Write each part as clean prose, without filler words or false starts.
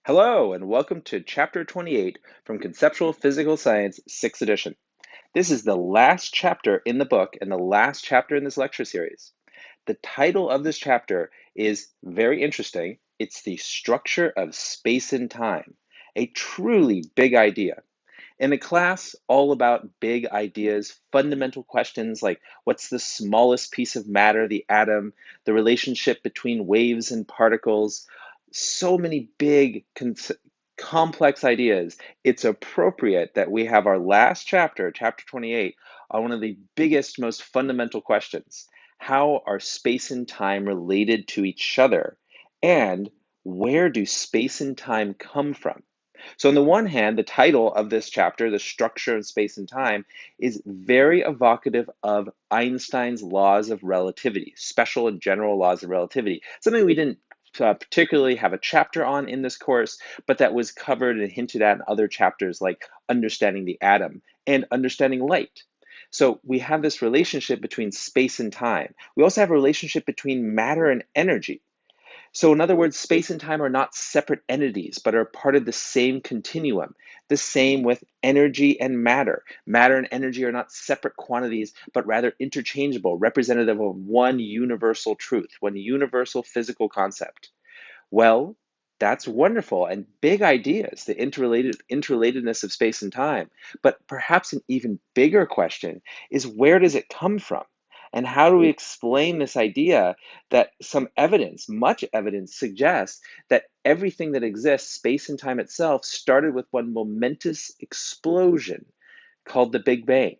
Hello, and welcome to Chapter 28 from Conceptual Physical Science, 6th edition. This is the last chapter in the book and the last chapter in this lecture series. The title of this chapter is very interesting. It's the structure of space and time, a truly big idea. In a class all about big ideas, fundamental questions like what's the smallest piece of matter, the atom, the relationship between waves and particles, so many big, complex ideas, it's appropriate that we have our last chapter, chapter 28, on one of the biggest, most fundamental questions. How are space and time related to each other? And where do space and time come from? So, on the one hand, the title of this chapter, The Structure of Space and Time, is very evocative of Einstein's laws of relativity, special and general laws of relativity, something we didn't particularly have a chapter on in this course, but that was covered and hinted at in other chapters like understanding the atom and understanding light. So we have this relationship between space and time. We also have a relationship between matter and energy. So, in other words, space and time are not separate entities, but are part of the same continuum. The same with energy and matter. Matter and energy are not separate quantities, but rather interchangeable, representative of one universal truth, one universal physical concept. Well, that's wonderful and big ideas, the interrelatedness of space and time. But perhaps an even bigger question is where does it come from? And how do we explain this idea that some evidence, much evidence, suggests that everything that exists, space and time itself, started with one momentous explosion called the Big Bang?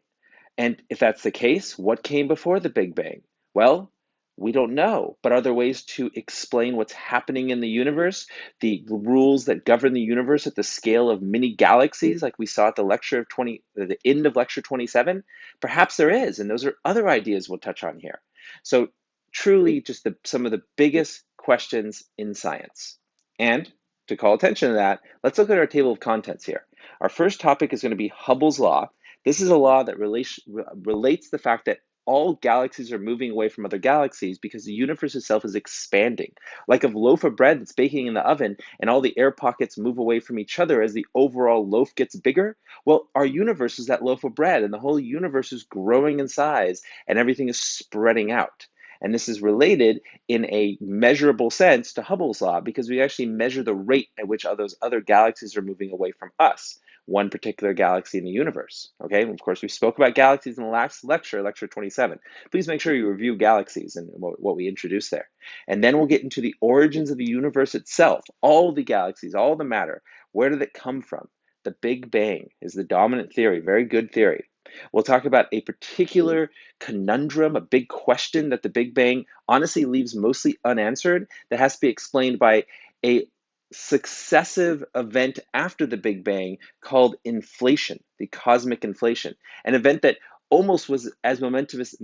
And if that's the case, what came before the Big Bang? Well, we don't know, but are there ways to explain what's happening in the universe, the rules that govern the universe at the scale of mini galaxies, like we saw at the end of lecture 27? Perhaps there is, and those are other ideas we'll touch on here. So, truly, just some of the biggest questions in science. And to call attention to that, let's look at our table of contents here. Our first topic is going to be Hubble's law. This is a law that relates the fact that all galaxies are moving away from other galaxies because the universe itself is expanding. Like a loaf of bread that's baking in the oven and all the air pockets move away from each other as the overall loaf gets bigger. Well, our universe is that loaf of bread, and the whole universe is growing in size and everything is spreading out. And this is related in a measurable sense to Hubble's law because we actually measure the rate at which all those other galaxies are moving away from us, one particular galaxy in the universe. Okay, and of course, we spoke about galaxies in the last lecture, lecture 27. Please make sure you review galaxies and what we introduced there. And then we'll get into the origins of the universe itself, all the galaxies, all the matter. Where did it come from? The Big Bang is the dominant theory, very good theory. We'll talk about a particular conundrum, a big question that the Big Bang honestly leaves mostly unanswered that has to be explained by a successive event after the Big Bang called inflation, the cosmic inflation, an event that almost was as momentous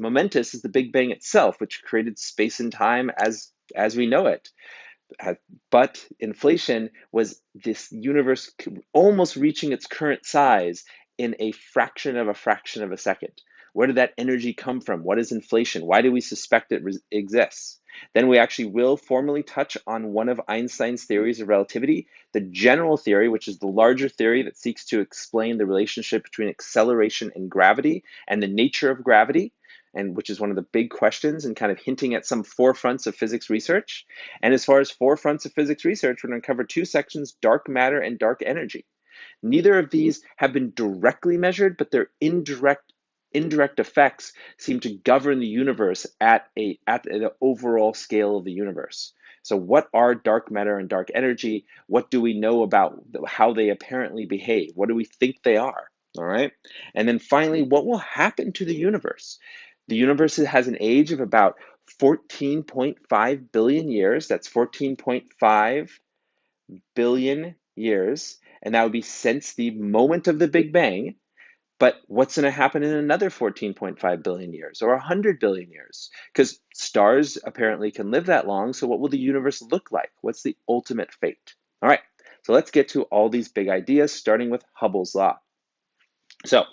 as the Big Bang itself, which created space and time as we know it. But inflation was this universe almost reaching its current size in a fraction of a second. Where did that energy come from? What is inflation? Why do we suspect it exists? Then we actually will formally touch on one of Einstein's theories of relativity, the general theory, which is the larger theory that seeks to explain the relationship between acceleration and gravity and the nature of gravity, and which is one of the big questions and kind of hinting at some forefronts of physics research. And as far as forefronts of physics research, we're going to cover two sections, dark matter and dark energy. Neither of these have been directly measured, but their indirect effects seem to govern the universe at the overall scale of the universe. So what are dark matter and dark energy? What do we know about how they apparently behave? What do we think they are? All right. And then finally, what will happen to the universe? The universe has an age of about 14.5 billion years. That's 14.5 billion years. And that would be since the moment of the Big Bang. But what's going to happen in another 14.5 billion years or 100 billion years? Because stars apparently can live that long. So what will the universe look like? What's the ultimate fate? All right. So let's get to all these big ideas, starting with Hubble's law. So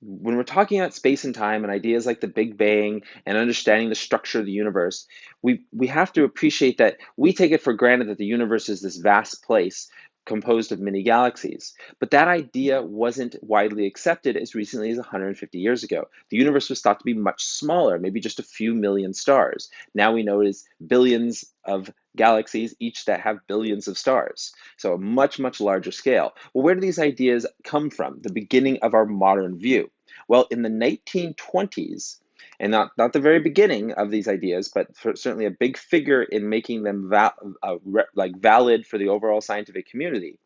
when we're talking about space and time and ideas like the Big Bang and understanding the structure of the universe, we have to appreciate that we take it for granted that the universe is this vast place composed of many galaxies. But that idea wasn't widely accepted as recently as 150 years ago. The universe was thought to be much smaller, maybe just a few million stars. Now we know it is billions of galaxies, each that have billions of stars. So a much, much larger scale. Well, where do these ideas come from? The beginning of our modern view. Well, in the 1920s, and not the very beginning of these ideas, but certainly a big figure in making them valid for the overall scientific community,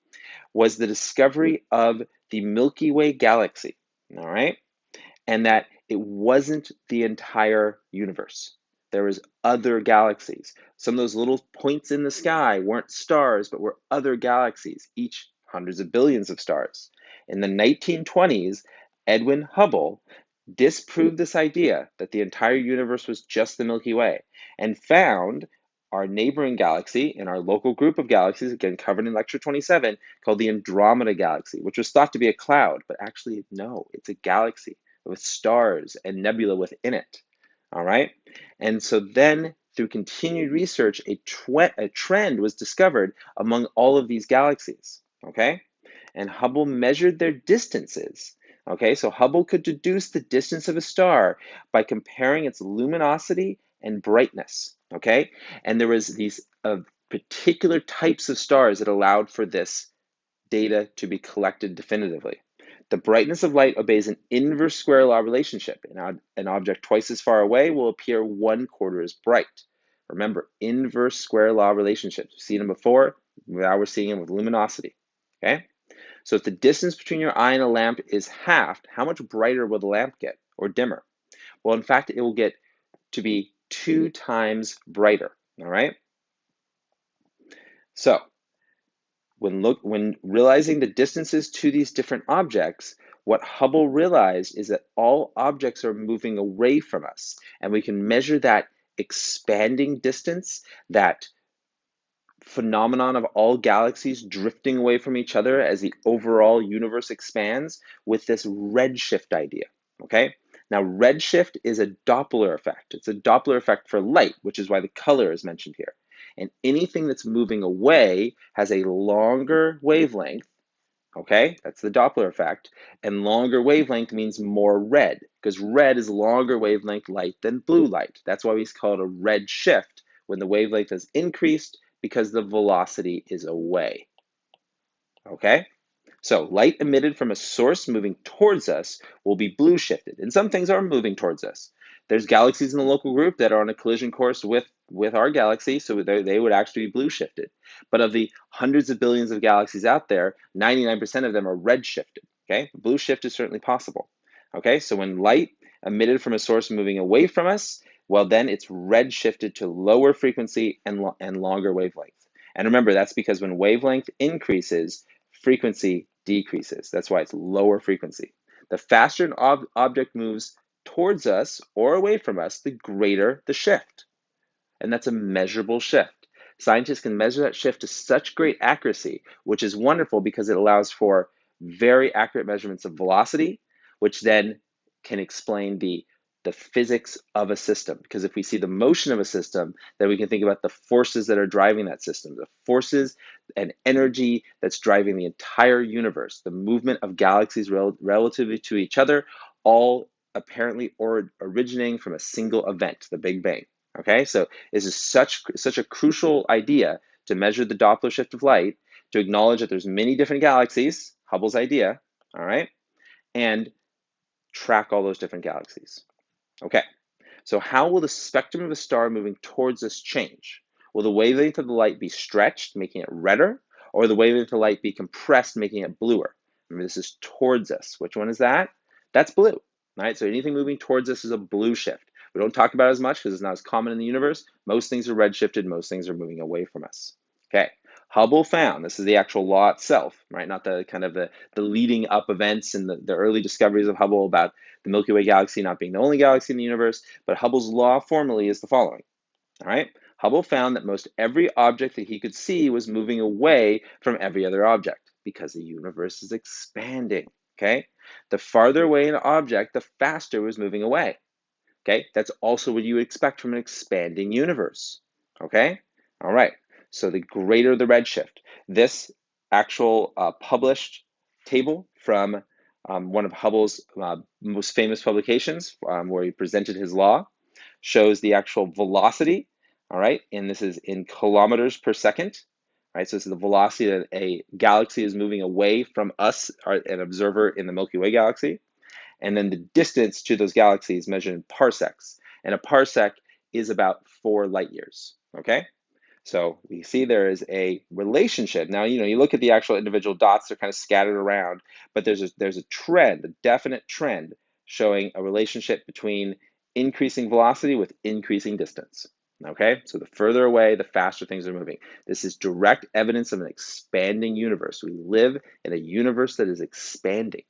was the discovery of the Milky Way galaxy. All right, and that it wasn't the entire universe. There was other galaxies. Some of those little points in the sky weren't stars, but were other galaxies, each hundreds of billions of stars. In the 1920s, Edwin Hubble disproved this idea that the entire universe was just the Milky Way and found our neighboring galaxy in our local group of galaxies, again covered in lecture 27, called the Andromeda galaxy, which was thought to be a cloud, but actually, no, it's a galaxy with stars and nebula within it. All right. And so then through continued research, a trend was discovered among all of these galaxies. Okay. And Hubble measured their distances. Okay. So Hubble could deduce the distance of a star by comparing its luminosity and brightness. Okay. And there was these particular types of stars that allowed for this data to be collected definitively. The brightness of light obeys an inverse square law relationship. An object twice as far away will appear 1/4 as bright. Remember, inverse square law relationships. We've seen them before. Now we're seeing them with luminosity. Okay? So if the distance between your eye and a lamp is halved, how much brighter will the lamp get, or dimmer? Well, in fact, it will get to be 2 times brighter. All right? So when realizing the distances to these different objects, what Hubble realized is that all objects are moving away from us, and we can measure that expanding distance, that phenomenon of all galaxies drifting away from each other as the overall universe expands, with this redshift idea. Okay? Now, redshift is a Doppler effect. It's a Doppler effect for light, which is why the color is mentioned here. And anything that's moving away has a longer wavelength. Okay, that's the Doppler effect. And longer wavelength means more red, because red is longer wavelength light than blue light. That's why we call it a red shift when the wavelength is increased, because the velocity is away. Okay? So light emitted from a source moving towards us will be blue shifted, and some things are moving towards us. There's galaxies in the local group that are on a collision course with our galaxy, so they would actually be blue shifted. But of the hundreds of billions of galaxies out there, 99% of them are red shifted. Okay, blue shift is certainly possible. Okay, so when light emitted from a source moving away from us, well, then it's red shifted to lower frequency and longer wavelength. And remember, that's because when wavelength increases, frequency decreases. That's why it's lower frequency. The faster an object moves towards us or away from us, the greater the shift. And that's a measurable shift. Scientists can measure that shift to such great accuracy, which is wonderful because it allows for very accurate measurements of velocity, which then can explain the physics of a system. Because if we see the motion of a system, then we can think about the forces that are driving that system, the forces and energy that's driving the entire universe, the movement of galaxies relatively to each other, all apparently originating from a single event, the Big Bang. Okay, so this is such a crucial idea to measure the Doppler shift of light, to acknowledge that there's many different galaxies, Hubble's idea, all right, and track all those different galaxies. Okay, so how will the spectrum of a star moving towards us change? Will the wavelength of the light be stretched, making it redder, or the wavelength of the light be compressed, making it bluer? Remember, this is towards us. Which one is that? That's blue, right? So anything moving towards us is a blue shift. We don't talk about it as much because it's not as common in the universe. Most things are redshifted. Most things are moving away from us. Okay, Hubble found, this is the actual law itself, right? Not the kind of the leading up events and the early discoveries of Hubble about the Milky Way galaxy not being the only galaxy in the universe, but Hubble's law formally is the following. All right, Hubble found that most every object that he could see was moving away from every other object because the universe is expanding. okay? The farther away an object, the faster it was moving away, okay? That's also what you would expect from an expanding universe, okay? All right, so the greater the redshift. This actual published table from one of Hubble's most famous publications, where he presented his law, shows the actual velocity, all right? And this is in kilometers per second, right? So this is the velocity that a galaxy is moving away from us, an observer in the Milky Way galaxy, and then the distance to those galaxies measured in parsecs. And a parsec is about 4 light years, okay? So we see there is a relationship. Now, you look at the actual individual dots, they're kind of scattered around, but there's a trend, a definite trend showing a relationship between increasing velocity with increasing distance. Okay, so the further away, the faster things are moving. This is direct evidence of an expanding universe. We live in a universe that is expanding.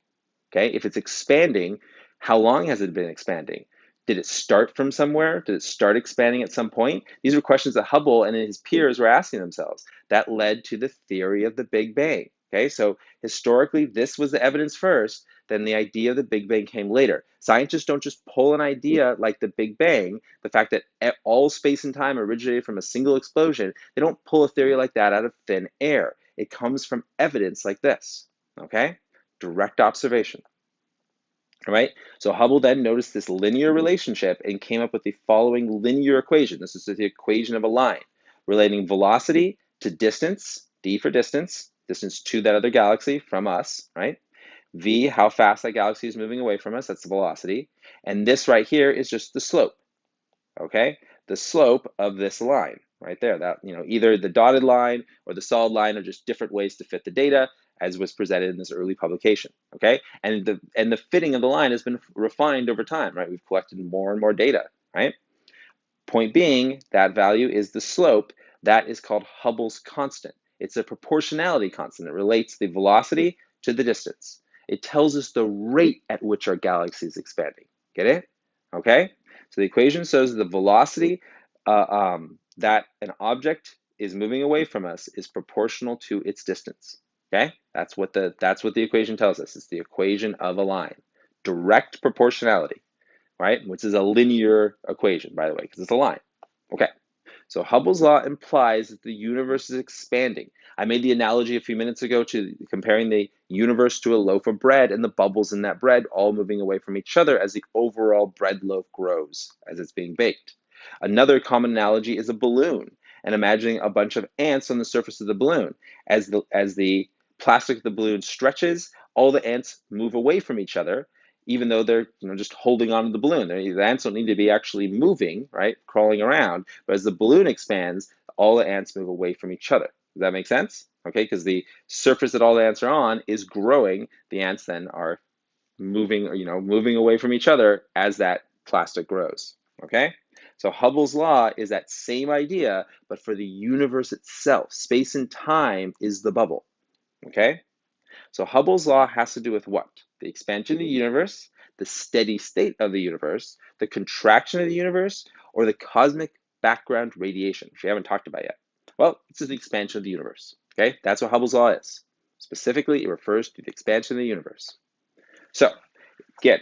Okay, if it's expanding, how long has it been expanding? Did it start from somewhere? Did it start expanding at some point? These were questions that Hubble and his peers were asking themselves. That led to the theory of the Big Bang. Okay, so historically, this was the evidence first, then the idea of the Big Bang came later. Scientists don't just pull an idea like the Big Bang, the fact that all space and time originated from a single explosion, they don't pull a theory like that out of thin air. It comes from evidence like this, okay? Direct observation. All right, so Hubble then noticed this linear relationship and came up with the following linear equation. This is the equation of a line relating velocity to distance, d for distance, distance to that other galaxy from us, right? V, how fast that galaxy is moving away from us, that's the velocity. And this right here is just the slope, okay? The slope of this line right there, that, either the dotted line or the solid line are just different ways to fit the data as was presented in this early publication, okay? And the fitting of the line has been refined over time, right? We've collected more and more data, right? Point being, that value is the slope. That is called Hubble's constant. It's a proportionality constant. It relates the velocity to the distance. It tells us the rate at which our galaxy is expanding. Get it? Okay? So the equation shows the velocity that an object is moving away from us is proportional to its distance. Okay? That's what the equation tells us. It's the equation of a line. Direct proportionality, right? Which is a linear equation, by the way, because it's a line. Okay, so Hubble's law implies that the universe is expanding. I made the analogy a few minutes ago to comparing the universe to a loaf of bread and the bubbles in that bread all moving away from each other as the overall bread loaf grows as it's being baked. Another common analogy is a balloon and imagining a bunch of ants on the surface of the balloon. As the plastic of the balloon stretches, all the ants move away from each other, even though they're just holding on to the balloon. The ants don't need to be actually moving, right, crawling around. But as the balloon expands, all the ants move away from each other. Does that make sense? Okay, because the surface that all the ants are on is growing. The ants then are moving, moving away from each other as that plastic grows. Okay, so Hubble's law is that same idea, but for the universe itself. Space and time is the bubble. Okay. So Hubble's law has to do with what? The expansion of the universe, the steady state of the universe, the contraction of the universe, or the cosmic background radiation, which we haven't talked about yet. Well, this is the expansion of the universe. Okay, that's what Hubble's law is. Specifically, it refers to the expansion of the universe. So, again,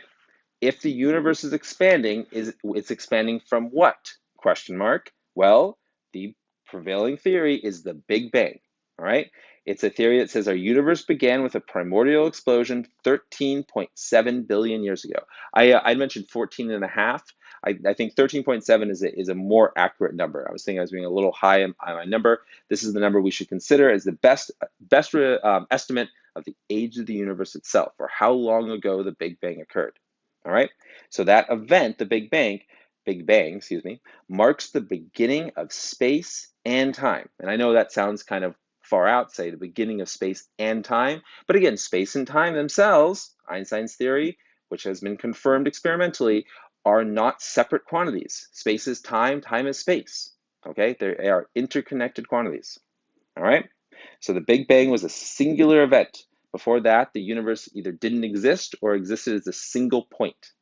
if the universe is expanding, it's expanding from what? Question mark. Well, the prevailing theory is the Big Bang. All right. It's a theory that says our universe began with a primordial explosion 13.7 billion years ago. I mentioned 14 and a half. I think 13.7 is a more accurate number. I was thinking I was being a little high on my number. This is the number we should consider as the best estimate of the age of the universe itself, or how long ago the Big Bang occurred. All right, so that event, the Big Bang, excuse me, marks the beginning of space and time. And I know that sounds kind of far out, say the beginning of space and time, but again, space and time themselves, Einstein's theory, which has been confirmed experimentally, are not separate quantities. Space is time, time is space. Okay, they are interconnected quantities. All right, so the Big Bang was a singular event. Before that, the universe either didn't exist or existed as a single point.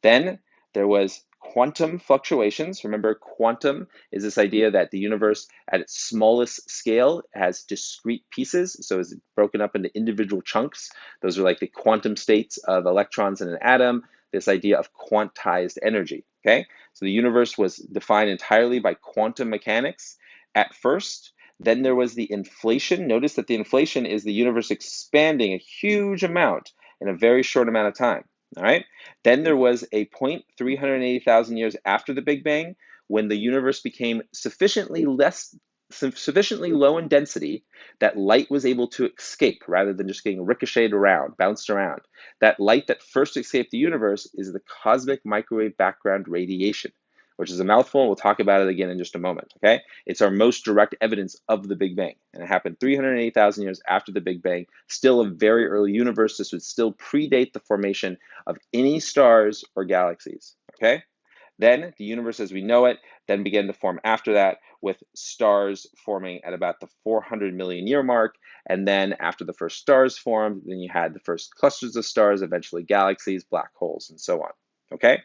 Then there was quantum fluctuations. Remember, quantum is this idea that the universe at its smallest scale has discrete pieces, so it's broken up into individual chunks. Those are like the quantum states of electrons in an atom, this idea of quantized energy, okay? So the universe was defined entirely by quantum mechanics at first. Then there was the inflation. Notice that the inflation is the universe expanding a huge amount in a very short amount of time, all right? Then there was a point 380,000 years after the Big Bang when the universe became sufficiently low in density that light was able to escape rather than just getting ricocheted around, bounced around. That light that first escaped the universe is the cosmic microwave background radiation, which is a mouthful. We'll talk about it again in just a moment, okay? It's our most direct evidence of the Big Bang, and it happened 380,000 years after the Big Bang, still a very early universe. This would still predate the formation of any stars or galaxies, okay? Then the universe as we know it then began to form after that, with stars forming at about the 400 million year mark. And then after the first stars formed, then you had the first clusters of stars, eventually galaxies, black holes, and so on, okay?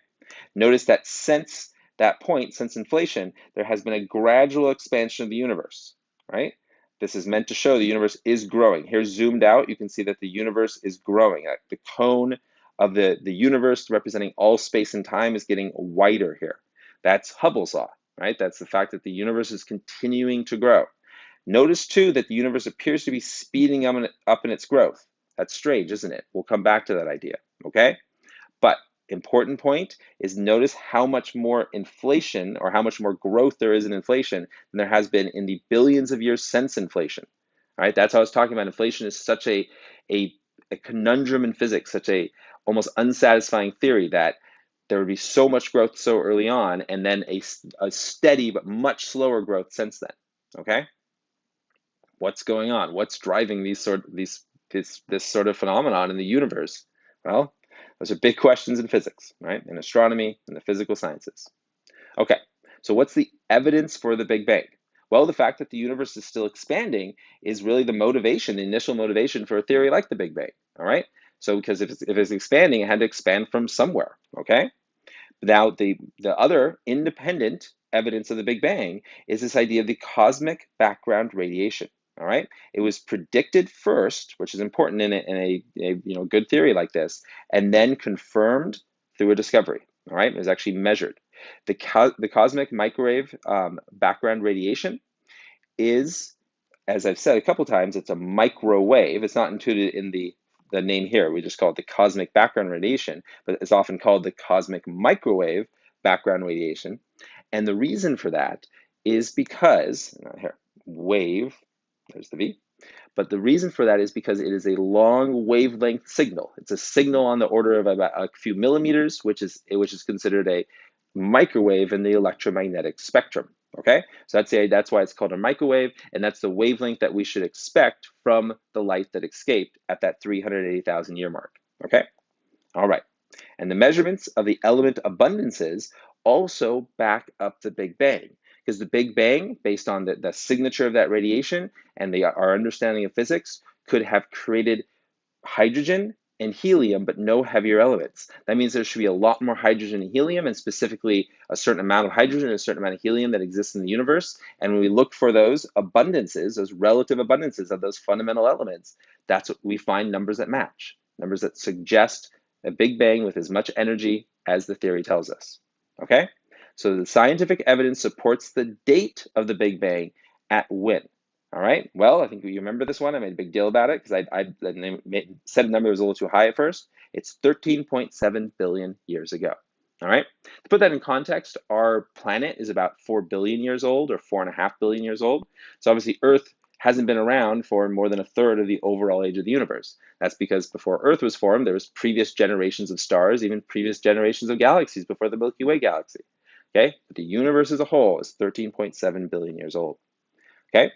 Notice that since that point, since inflation, there has been a gradual expansion of the universe, right? This is meant to show the universe is growing. Here zoomed out, you can see that the universe is growing. The cone of the universe representing all space and time is getting wider here. That's Hubble's law, right? That's the fact that the universe is continuing to grow. Notice too that the universe appears to be speeding up in its growth. That's strange, isn't it? We'll come back to that idea, okay? But important point is notice how much more inflation or how much more growth there is in inflation than there has been in the billions of years since inflation. All right, that's how I was talking about. Inflation is such a conundrum in physics, such a almost unsatisfying theory that there would be so much growth so early on and then a steady but much slower growth since then. Okay, what's going on? What's driving this sort of phenomenon in the universe? Well, those are big questions in physics, right? In astronomy and the physical sciences. Okay, so what's the evidence for the Big Bang? Well, the fact that the universe is still expanding is really the motivation, the initial motivation for a theory like the Big Bang, all right? So because if it's expanding, it had to expand from somewhere, okay? Now, the other independent evidence of the Big Bang is this idea of the cosmic background radiation. All right, it was predicted first, which is important in a good theory like this, and then confirmed through a discovery. All right, it was actually measured. The cosmic microwave background radiation is, as I've said a couple times, it's a microwave. It's not included in the name here. We just call it the cosmic background radiation, but it's often called the cosmic microwave background radiation. And the reason for that is because, here, wave, there's the V, but the reason for that is because it is a long wavelength signal. It's a signal on the order of about a few millimeters, which is considered a microwave in the electromagnetic spectrum. Okay, so that's why it's called a microwave, and that's the wavelength that we should expect from the light that escaped at that 380,000 year mark. Okay, all right, and the measurements of the element abundances also back up the Big Bang, because the Big Bang, based on the signature of that radiation and our understanding of physics, could have created hydrogen and helium, but no heavier elements. That means there should be a lot more hydrogen and helium, and specifically a certain amount of hydrogen and a certain amount of helium that exists in the universe. And when we look for those abundances, those relative abundances of those fundamental elements, that's what we find numbers that match, numbers that suggest a Big Bang with as much energy as the theory tells us. Okay? So the scientific evidence supports the date of the Big Bang at when. All right, well, I think you remember this one. I made a big deal about it because I said the number was a little too high at first. It's 13.7 billion years ago. All right, to put that in context, our planet is about 4 billion years old or 4.5 billion years old. So obviously Earth hasn't been around for more than a third of the overall age of the universe. That's because before Earth was formed, there was previous generations of stars, even previous generations of galaxies before the Milky Way galaxy. Okay, but the universe as a whole is 13.7 billion years old. Okay.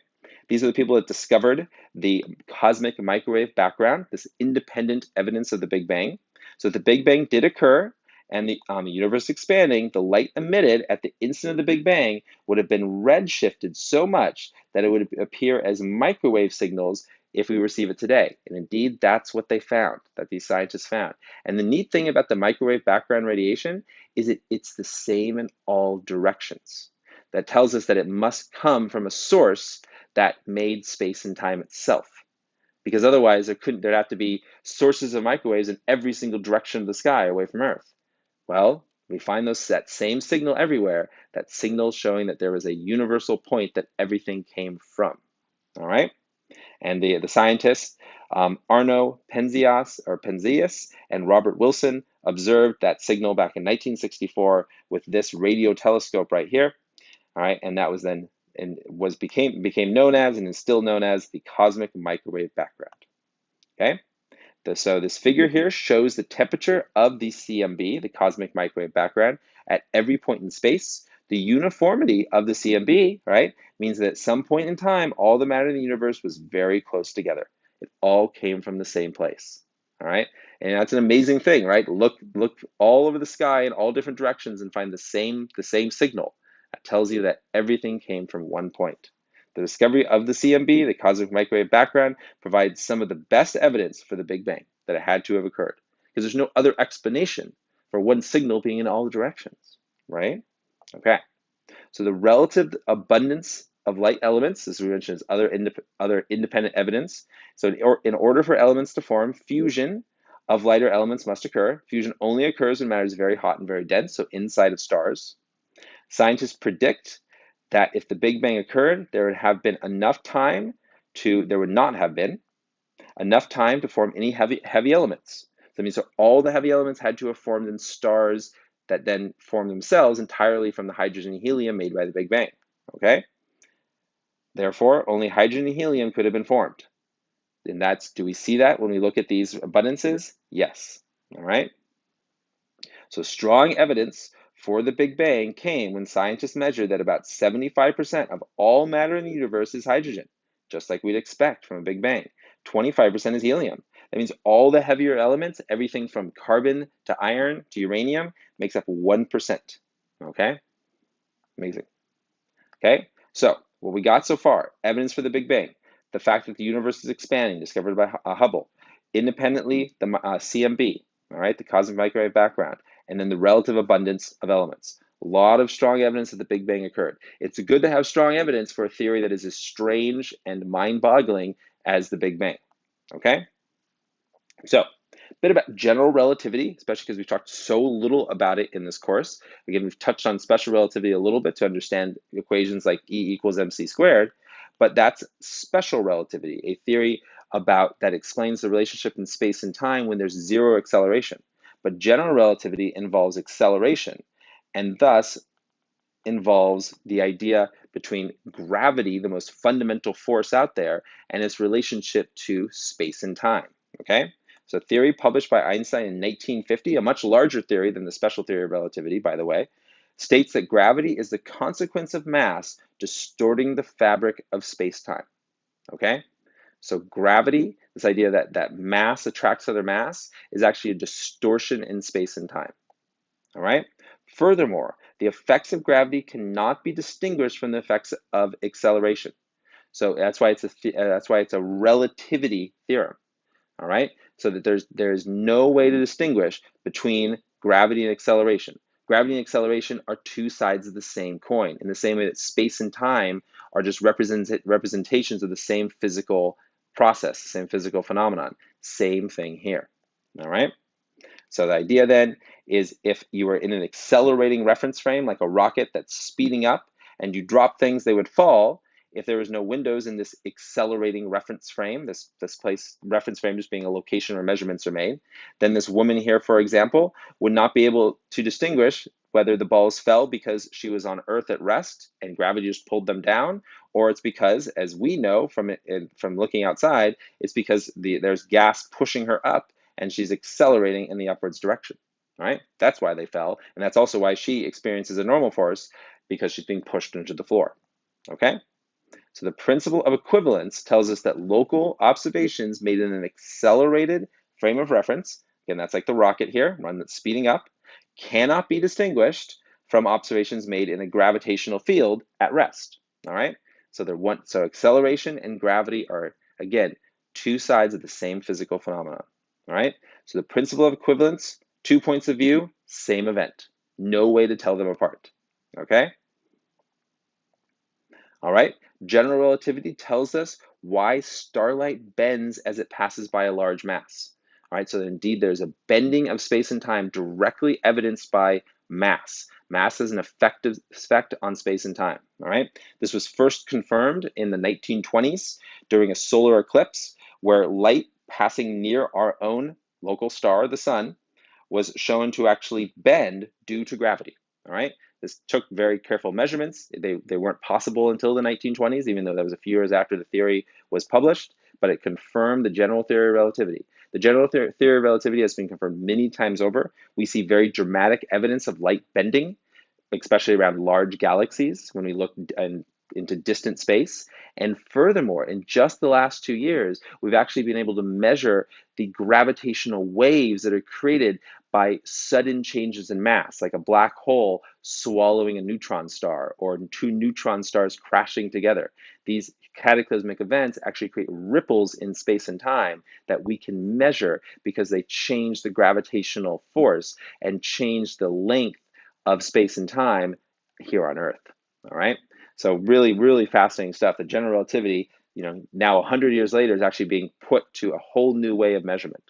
These are the people that discovered the cosmic microwave background, this independent evidence of the Big Bang. So the Big Bang did occur, and the universe expanding, the light emitted at the instant of the Big Bang would have been redshifted so much that it would appear as microwave signals if we receive it today. And indeed, that's what they found, that these scientists found. And the neat thing about the microwave background radiation is it's the same in all directions. That tells us that it must come from a source that made space and time itself. Because otherwise there'd have to be sources of microwaves in every single direction of the sky away from Earth. Well, we find that same signal everywhere, that signal showing that there was a universal point that everything came from. All right? And the scientists, Arno Penzias and Robert Wilson, observed that signal back in 1964 with this radio telescope right here. All right, and that was then became known as and is still known as the cosmic microwave background. Okay. So this figure here shows the temperature of the CMB, the cosmic microwave background, at every point in space. The uniformity of the CMB, right, means that at some point in time, all the matter in the universe was very close together. It all came from the same place. All right, and that's an amazing thing, right? Look all over the sky in all different directions and find the same signal. That tells you that everything came from one point. The discovery of the CMB, the cosmic microwave background, provides some of the best evidence for the Big Bang, that it had to have occurred, because there's no other explanation for one signal being in all directions, right? Okay, so the relative abundance of light elements, as we mentioned, is other independent evidence. So in order for elements to form, fusion of lighter elements must occur. Fusion only occurs when matter is very hot and very dense, so inside of stars. Scientists predict that if the Big Bang occurred, there would have been enough time there would not have been enough time to form any heavy elements. So that means that all the heavy elements had to have formed in stars that then formed themselves entirely from the hydrogen and helium made by the Big Bang. Okay? Therefore, only hydrogen and helium could have been formed. And do we see that when we look at these abundances? Yes. All right? So strong evidence for the Big Bang came when scientists measured that about 75% of all matter in the universe is hydrogen, just like we'd expect from a Big Bang. 25% is helium. That means all the heavier elements, everything from carbon to iron to uranium, makes up 1%. Okay? Amazing. Okay? So, what we got so far, evidence for the Big Bang, the fact that the universe is expanding, discovered by Hubble, independently, the CMB, all right, the cosmic microwave background, and then the relative abundance of elements. A lot of strong evidence that the Big Bang occurred. It's good to have strong evidence for a theory that is as strange and mind-boggling as the Big Bang. Okay? So, a bit about general relativity, especially because we've talked so little about it in this course. Again, we've touched on special relativity a little bit to understand equations like E equals mc squared, but that's special relativity, a theory that explains the relationship in space and time when there's zero acceleration. But general relativity involves acceleration, and thus involves the idea between gravity, the most fundamental force out there, and its relationship to space and time. Okay? So, a theory published by Einstein in 1950, a much larger theory than the special theory of relativity, by the way, states that gravity is the consequence of mass distorting the fabric of space-time. Okay? So gravity, this idea that mass attracts other mass, is actually a distortion in space and time. All right? Furthermore, the effects of gravity cannot be distinguished from the effects of acceleration. So that's why it's a relativity theorem. All right? So that there's no way to distinguish between gravity and acceleration. Gravity and acceleration are two sides of the same coin, in the same way that space and time are just representations of the same physical process, the same physical phenomenon. Same thing here. All right? So the idea then is if you were in an accelerating reference frame, like a rocket that's speeding up, and you drop things, they would fall. If there was no windows in this accelerating reference frame, this reference frame just being a location where measurements are made, then this woman here, for example, would not be able to distinguish whether the balls fell because she was on Earth at rest and gravity just pulled them down, or it's because, as we know from looking outside, it's because there's gas pushing her up and she's accelerating in the upwards direction. All right? That's why they fell, and that's also why she experiences a normal force, because she's being pushed into the floor. Okay? So the principle of equivalence tells us that local observations made in an accelerated frame of reference, again, that's like the rocket here, one that's speeding up, cannot be distinguished from observations made in a gravitational field at rest. All right? So acceleration and gravity are, again, two sides of the same physical phenomenon. All right? So the principle of equivalence, 2 points of view, same event. No way to tell them apart. Okay? All right? General relativity tells us why starlight bends as it passes by a large mass. All right? So indeed, there's a bending of space and time directly evidenced by mass. Mass has an effect on space and time. All right? This was first confirmed in the 1920s during a solar eclipse where light passing near our own local star, the sun, was shown to actually bend due to gravity. All right? This took very careful measurements. They weren't possible until the 1920s, even though that was a few years after the theory was published, but it confirmed the general theory of relativity. The general theory of relativity has been confirmed many times over. We see very dramatic evidence of light bending, especially around large galaxies when we look into distant space. And furthermore, in just the last 2 years, we've actually been able to measure the gravitational waves that are created by sudden changes in mass, like a black hole swallowing a neutron star or two neutron stars crashing together. These cataclysmic events actually create ripples in space and time that we can measure because they change the gravitational force and change the length of space and time here on Earth. All right. So really, really fascinating stuff. The general relativity, now 100 years later, is actually being put to a whole new way of measurement.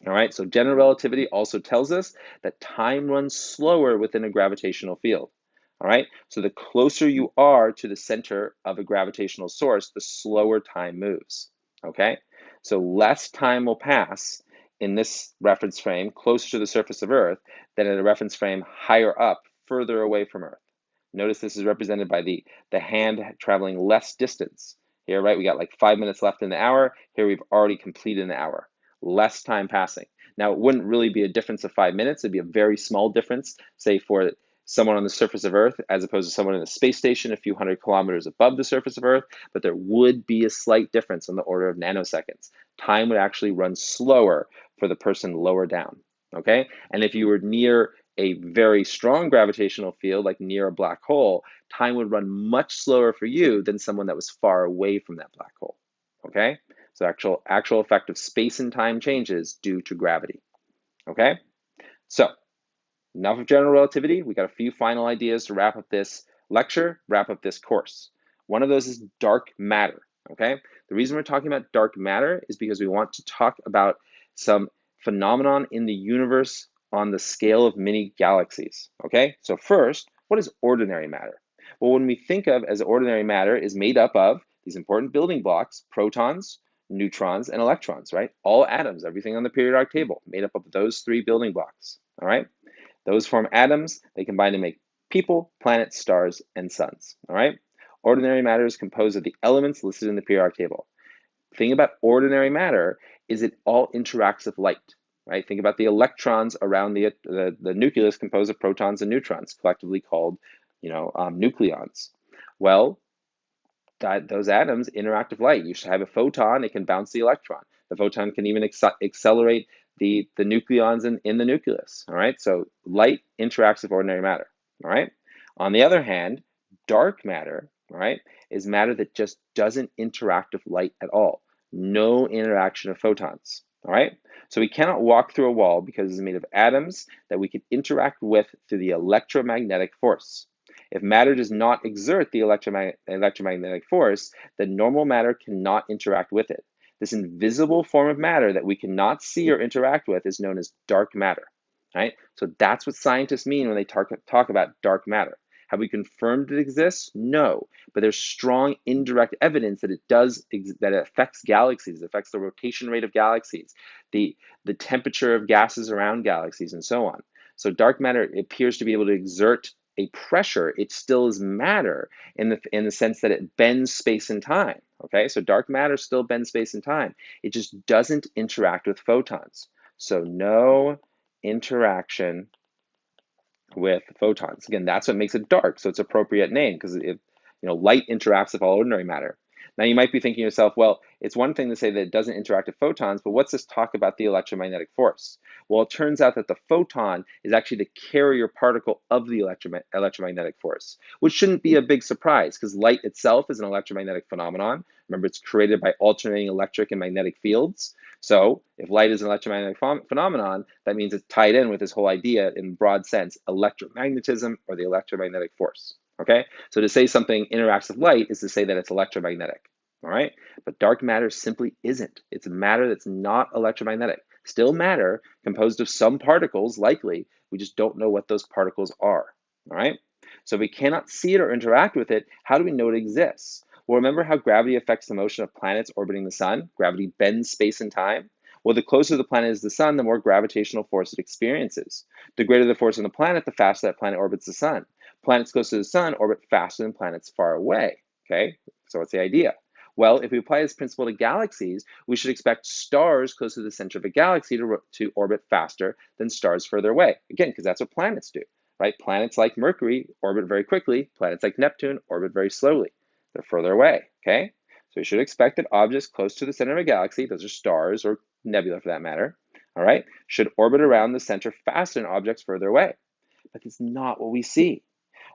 All right. So general relativity also tells us that time runs slower within a gravitational field. All right. So the closer you are to the center of a gravitational source, the slower time moves. Okay. So less time will pass in this reference frame closer to the surface of Earth than in a reference frame higher up, further away from Earth. Notice this is represented by the hand traveling less distance. Here, right, we got like 5 minutes left in the hour. Here we've already completed an hour. Less time passing. Now, it wouldn't really be a difference of 5 minutes. It'd be a very small difference, say for someone on the surface of Earth as opposed to someone in a space station a few hundred kilometers above the surface of Earth, but there would be a slight difference on the order of nanoseconds. Time would actually run slower for the person lower down, okay? And if you were near a very strong gravitational field, like near a black hole, time would run much slower for you than someone that was far away from that black hole, okay? So actual effect of space and time changes due to gravity, okay? So enough of general relativity. We got a few final ideas to wrap up this lecture, wrap up this course. One of those is dark matter, okay? The reason we're talking about dark matter is because we want to talk about some phenomenon in the universe on the scale of many galaxies, okay? So first, what is ordinary matter? Well, when we think of as ordinary matter is made up of these important building blocks, protons, neutrons, and electrons, right? All atoms, everything on the periodic table, made up of those three building blocks, all right? Those form atoms. They combine to make people, planets, stars, and suns. All right? Ordinary matter is composed of the elements listed in the periodic table. The thing about ordinary matter is it all interacts with light. Right? Think about the electrons around the nucleus composed of protons and neutrons, collectively called, nucleons. Well, those atoms interact with light. You should have a photon, it can bounce the electron. The photon can even accelerate the nucleons in the nucleus. All right, so light interacts with ordinary matter. All right. On the other hand, dark matter, all right, is matter that just doesn't interact with light at all. No interaction of photons. All right. So we cannot walk through a wall because it's made of atoms that we can interact with through the electromagnetic force. If matter does not exert the electromagnetic force, then normal matter cannot interact with it. This invisible form of matter that we cannot see or interact with is known as dark matter. Right? So that's what scientists mean when they talk about dark matter. Have we confirmed it exists? No, but there's strong indirect evidence that that it affects galaxies, it affects the rotation rate of galaxies, the temperature of gases around galaxies, and so on. So dark matter appears to be able to exert a pressure. It still is matter in the sense that it bends space and time. Okay, so dark matter still bends space and time. It just doesn't interact with photons. So no interaction with photons. Again, that's what makes it dark. So it's appropriate name because light interacts with all ordinary matter. Now you might be thinking to yourself, well, it's one thing to say that it doesn't interact with photons, but what's this talk about the electromagnetic force? Well, it turns out that the photon is actually the carrier particle of the electromagnetic force, which shouldn't be a big surprise because light itself is an electromagnetic phenomenon. Remember, it's created by alternating electric and magnetic fields. So if light is an electromagnetic phenomenon, that means it's tied in with this whole idea in broad sense, electromagnetism or the electromagnetic force. Okay, so to say something interacts with light is to say that it's electromagnetic. All right, but dark matter simply isn't. It's matter that's not electromagnetic. Still matter composed of some particles, likely. We just don't know what those particles are. All right, so if we cannot see it or interact with it, how do we know it exists? Well, remember how gravity affects the motion of planets orbiting the sun? Gravity bends space and time. Well, the closer the planet is to the sun, the more gravitational force it experiences. The greater the force on the planet, the faster that planet orbits the sun. Planets close to the sun orbit faster than planets far away. Okay, so what's the idea? Well, if we apply this principle to galaxies, we should expect stars close to the center of a galaxy to orbit faster than stars further away. Again, because that's what planets do, right? Planets like Mercury orbit very quickly. Planets like Neptune orbit very slowly. They're further away, okay? So we should expect that objects close to the center of a galaxy, those are stars or nebula for that matter, all right, should orbit around the center faster than objects further away. But that's not what we see.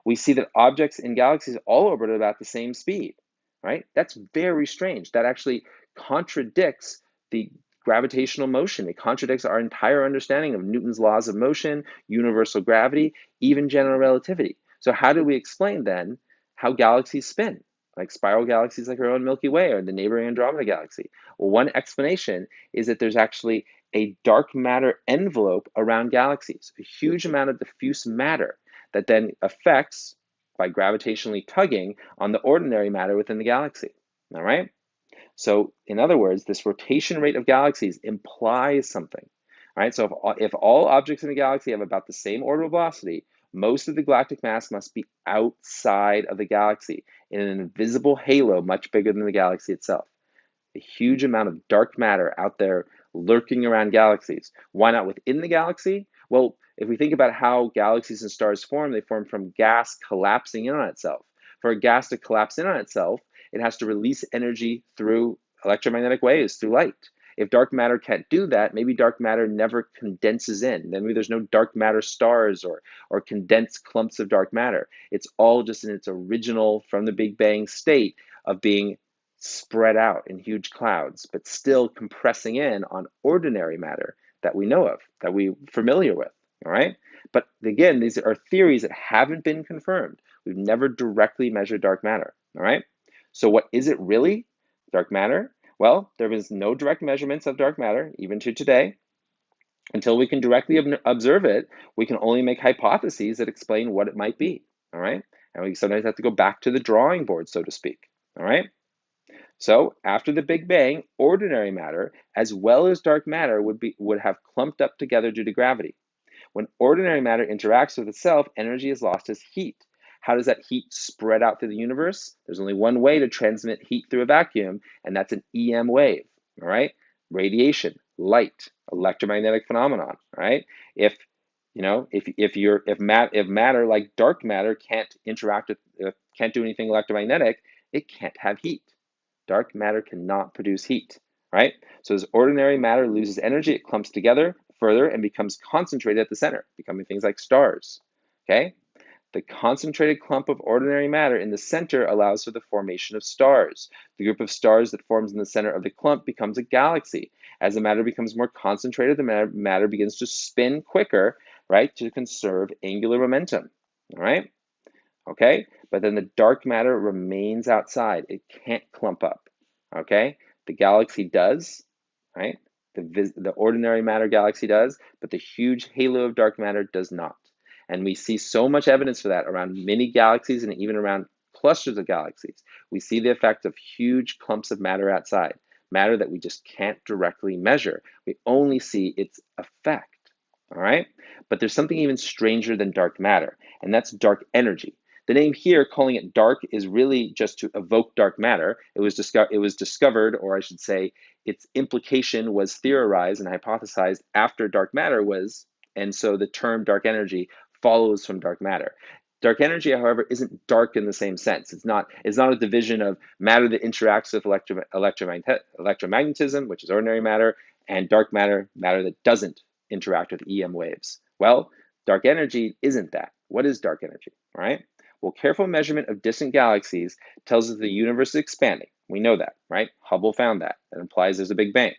We see that objects in galaxies all orbit at about the same speed, right? That's very strange. That actually contradicts the gravitational motion. It contradicts our entire understanding of Newton's laws of motion, universal gravity, even general relativity. So how do we explain then how galaxies spin, like spiral galaxies like our own Milky Way or the neighboring Andromeda galaxy? Well, one explanation is that there's actually a dark matter envelope around galaxies, a huge amount of diffuse matter that then affects, by gravitationally tugging, on the ordinary matter within the galaxy. All right? So, in other words, this rotation rate of galaxies implies something. All right? So, if all objects in the galaxy have about the same orbital velocity, most of the galactic mass must be outside of the galaxy in an invisible halo much bigger than the galaxy itself. A huge amount of dark matter out there lurking around galaxies. Why not within the galaxy? Well, if we think about how galaxies and stars form, they form from gas collapsing in on itself. For a gas to collapse in on itself, it has to release energy through electromagnetic waves, through light. If dark matter can't do that, maybe dark matter never condenses in. Then maybe there's no dark matter stars or condensed clumps of dark matter. It's all just in its original, from the Big Bang state of being spread out in huge clouds, but still compressing in on ordinary matter that we know of, that we're familiar with, all right? But again, these are theories that haven't been confirmed. We've never directly measured dark matter, all right? So what is it really, dark matter? Well, there is no direct measurements of dark matter, even to today. Until we can directly observe it, we can only make hypotheses that explain what it might be, all right? And we sometimes have to go back to the drawing board, so to speak, all right? So after the Big Bang, ordinary matter, as well as dark matter, would have clumped up together due to gravity. When ordinary matter interacts with itself, energy is lost as heat. How does that heat spread out through the universe? There's only one way to transmit heat through a vacuum, and that's an EM wave, all right? Radiation, light, electromagnetic phenomenon, all right? If matter like dark matter can't interact with, can't do anything electromagnetic, it can't have heat. Dark matter cannot produce heat, right? So as ordinary matter loses energy, it clumps together further and becomes concentrated at the center, becoming things like stars, okay? The concentrated clump of ordinary matter in the center allows for the formation of stars. The group of stars that forms in the center of the clump becomes a galaxy. As the matter becomes more concentrated, the matter begins to spin quicker, right, to conserve angular momentum, all right? Okay? But then the dark matter remains outside. It can't clump up, okay? The galaxy does, right? The ordinary matter galaxy does, but the huge halo of dark matter does not. And we see so much evidence for that around many galaxies and even around clusters of galaxies. We see the effect of huge clumps of matter outside, matter that we just can't directly measure. We only see its effect, all right? But there's something even stranger than dark matter, and that's dark energy. The name here, calling it dark, is really just to evoke dark matter. It was discovered, or I should say, its implication was theorized and hypothesized after dark matter was, and so the term dark energy follows from dark matter. Dark energy, however, isn't dark in the same sense. It's not a division of matter that interacts with electromagnetism, which is ordinary matter, and dark matter, matter that doesn't interact with EM waves. Well, dark energy isn't that. What is dark energy? All right. Well, careful measurement of distant galaxies tells us the universe is expanding. We know that, right? Hubble found that. That implies there's a Big Bang.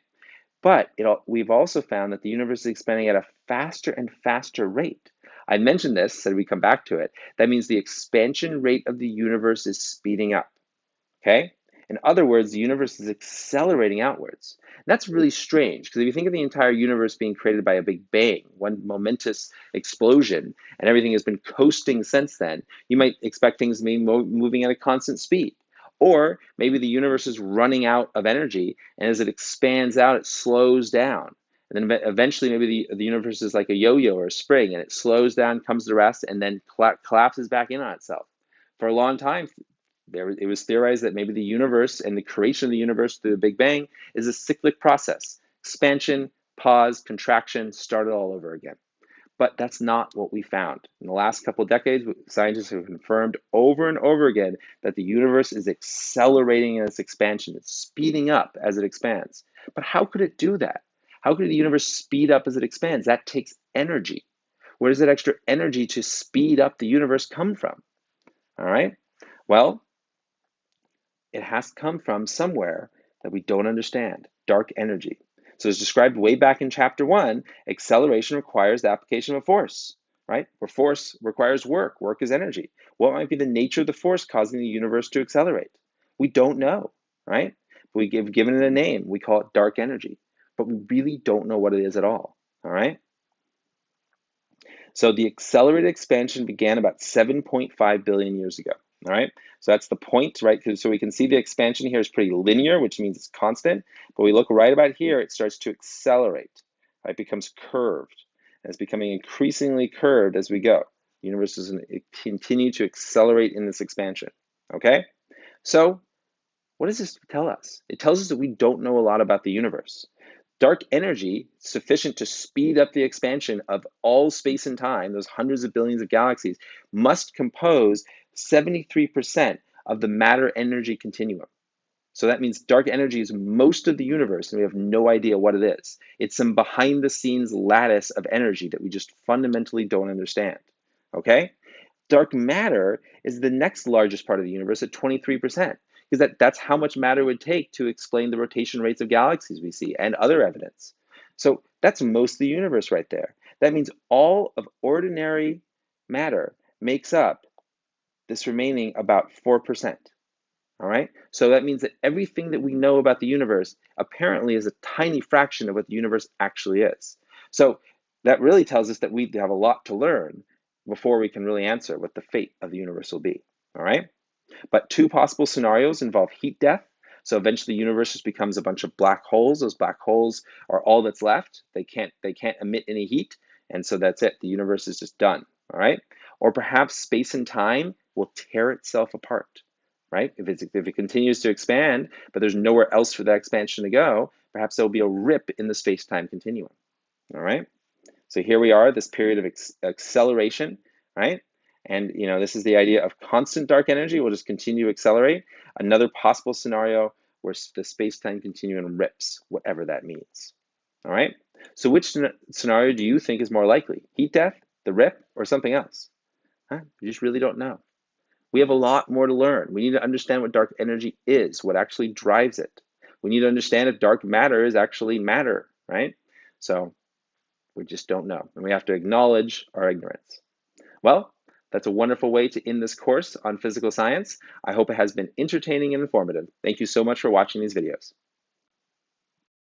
But we've also found that the universe is expanding at a faster and faster rate. I mentioned this, said we come back to it. That means the expansion rate of the universe is speeding up. Okay? In other words, the universe is accelerating outwards. And that's really strange because if you think of the entire universe being created by a big bang, one momentous explosion, and everything has been coasting since then, you might expect things to be moving at a constant speed. Or maybe the universe is running out of energy, and as it expands out, it slows down. And then eventually, maybe the universe is like a yo-yo or a spring, and it slows down, comes to rest, and then collapses back in on itself. For a long time, it was theorized that maybe the universe and the creation of the universe through the Big Bang is a cyclic process. Expansion, pause, contraction, start it all over again. But that's not what we found. In the last couple of decades, scientists have confirmed over and over again that the universe is accelerating in its expansion. It's speeding up as it expands. But how could it do that? How could the universe speed up as it expands? That takes energy. Where does that extra energy to speed up the universe come from? All right. Well, it has come from somewhere that we don't understand, dark energy. So as described way back in chapter 1, acceleration requires the application of force, right? Where force requires work. Work is energy. What might be the nature of the force causing the universe to accelerate? We don't know, right? We give given it a name. We call it dark energy, but we really don't know what it is at all right? So the accelerated expansion began about 7.5 billion years ago. All right, so that's the point, right? So we can see the expansion here is pretty linear, which means it's constant. But we look right about here, it starts to accelerate. Right? It becomes curved, and it's becoming increasingly curved as we go. The universe is going to continue to accelerate in this expansion. Okay, so what does this tell us? It tells us that we don't know a lot about the universe. Dark energy, sufficient to speed up the expansion of all space and time, those hundreds of billions of galaxies, must compose 73% of the matter-energy continuum. So that means dark energy is most of the universe, and we have no idea what it is. It's some behind-the-scenes lattice of energy that we just fundamentally don't understand. Okay? Dark matter is the next largest part of the universe at 23%, because that's how much matter would take to explain the rotation rates of galaxies we see and other evidence. So that's most of the universe right there. That means all of ordinary matter makes up this remaining about 4%. All right? So that means that everything that we know about the universe apparently is a tiny fraction of what the universe actually is. So that really tells us that we have a lot to learn before we can really answer what the fate of the universe will be. All right? But two possible scenarios involve heat death. So eventually the universe just becomes a bunch of black holes. Those black holes are all that's left. They can't emit any heat, and so that's it. The universe is just done. All right? Or perhaps space and time will tear itself apart. Right? If it continues to expand, but there's nowhere else for that expansion to go, perhaps there'll be a rip in the space-time continuum. All right? So here we are, this period of acceleration, right? And this is the idea of constant dark energy will just continue to accelerate. Another possible scenario where the space-time continuum rips, whatever that means. All right? So which scenario do you think is more likely? Heat death, the rip, or something else? Huh? You just really don't know. We have a lot more to learn. We need to understand what dark energy is, what actually drives it. We need to understand if dark matter is actually matter, right? So we just don't know, and we have to acknowledge our ignorance. Well, that's a wonderful way to end this course on physical science. I hope it has been entertaining and informative. Thank you so much for watching these videos.